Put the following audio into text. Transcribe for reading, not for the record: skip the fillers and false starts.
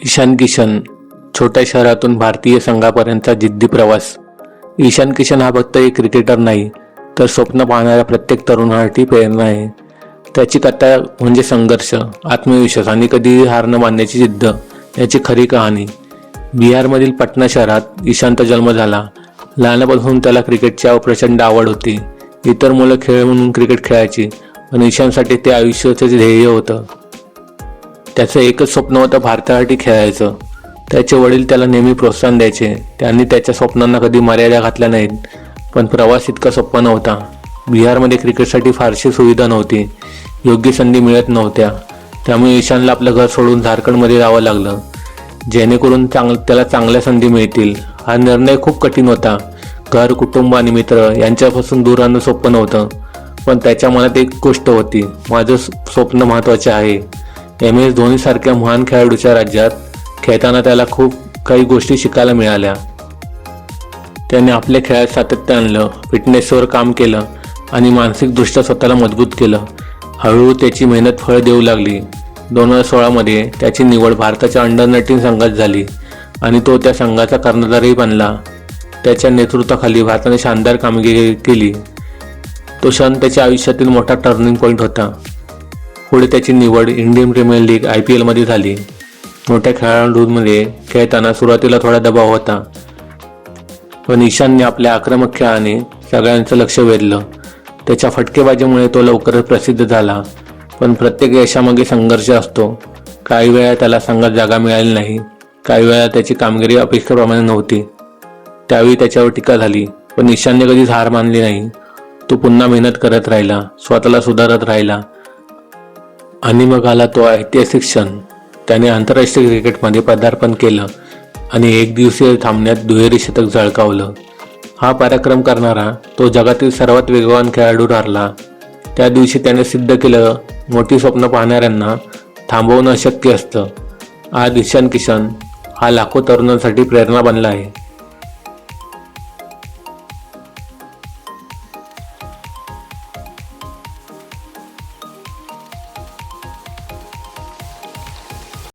ईशान किशन, छोट्या शहरातून भारतीय संघापर्यंतचा जिद्दी प्रवास. ईशान किशन हा फक्त एक क्रिकेटर नाही, तर स्वप्न पाहणाऱ्या प्रत्येक तरुणासाठी प्रेरणा आहे. त्याची कथा म्हणजे संघर्ष, आत्मविश्वास आणि कधीही हार न मानण्याची जिद्द याची खरी कहाणी. बिहारमधील पटना शहरात ईशानचा जन्म झाला. लहानपणापासून त्याला क्रिकेटची प्रचंड आवड होती. इतर मुलं खेळ म्हणून क्रिकेट खेळायची, पण ईशानसाठी ते आयुष्याचे ध्येय होतं. त्याचं एकच स्वप्न होतं भारतासाठी खेळायचं. त्याचे वडील त्याला नेहमी प्रोत्साहन द्यायचे. त्यांनी त्याच्या स्वप्नांना कधी मर्यादा घातल्या नाहीत. पण प्रवास इतका सोपा नव्हता. बिहारमध्ये क्रिकेटसाठी फारशी सुविधा नव्हती, योग्य संधी मिळत नव्हत्या. त्यामुळे ईशानला आपलं घर सोडून झारखंडमध्ये जावं लागलं, जेणेकरून त्याला चांगल्या संधी मिळतील. हा निर्णय खूप कठीण होता. घर, कुटुंब आणि मित्र यांच्यापासून दूर राहणं सोपं नव्हतं. पण त्याच्या मनात एक गोष्ट होती, माझं स्वप्न महत्त्वाचे आहे. MS धोनीसारख्या महान खेळाडूच्या राज्यात खेळताना त्याला खूप काही गोष्टी शिकायला मिळाल्या. त्याने आपल्या खेळात सातत्य आणलं, फिटनेसवर काम केलं आणि मानसिकदृष्ट्या स्वतःला मजबूत केलं. हळूहळू त्याची मेहनत फळ देऊ लागली. 2016मध्ये त्याची निवड भारताच्या अंडर-19 संघात झाली आणि तो त्या संघाचा कर्णधारही बनला. त्याच्या नेतृत्वाखाली भारताने शानदार कामगिरी केली. तो क्षण त्याच्या आयुष्यातील मोठा टर्निंग पॉईंट होता. पुढे त्याची निवड इंडियन प्रीमियर लीग IPL मध्ये झाली. मोठ्या खेळाडूंमध्ये खेळताना सुरुवातीला थोडा दबाव होता, पण ईशानने आपल्या आक्रमक खेळाने सगळ्यांचं लक्ष वेधलं. त्याच्या फटकेबाजीमुळे तो लवकरच प्रसिद्ध झाला. पण प्रत्येक यशामागे संघर्ष असतो. काही वेळा त्याला संघात जागा मिळाली नाही, काही वेळा त्याची कामगिरी अपेक्षेप्रमाणे नव्हती. त्यावेळी त्याच्यावर टीका झाली, पण ईशानने कधीच हार मानली नाही. तो पुन्हा मेहनत करत राहिला, स्वतःला सुधारत राहिला आणि मग आला तो ऐतिहासिक क्षण. त्याने आंतरराष्ट्रीय क्रिकेटमध्ये पदार्पण केलं आणि एकदिवसीय सामन्यात दुहेरी शतक झळकावलं. हा पराक्रम करणारा तो जगातील सर्वात वेगवान खेळाडू ठरला. त्या दिवशी त्याने सिद्ध केलं, मोठी स्वप्न पाहणाऱ्यांना थांबवणं अशक्य असतं. आज ईशान किशन हा लाखो तरुणांसाठी प्रेरणा बनला आहे.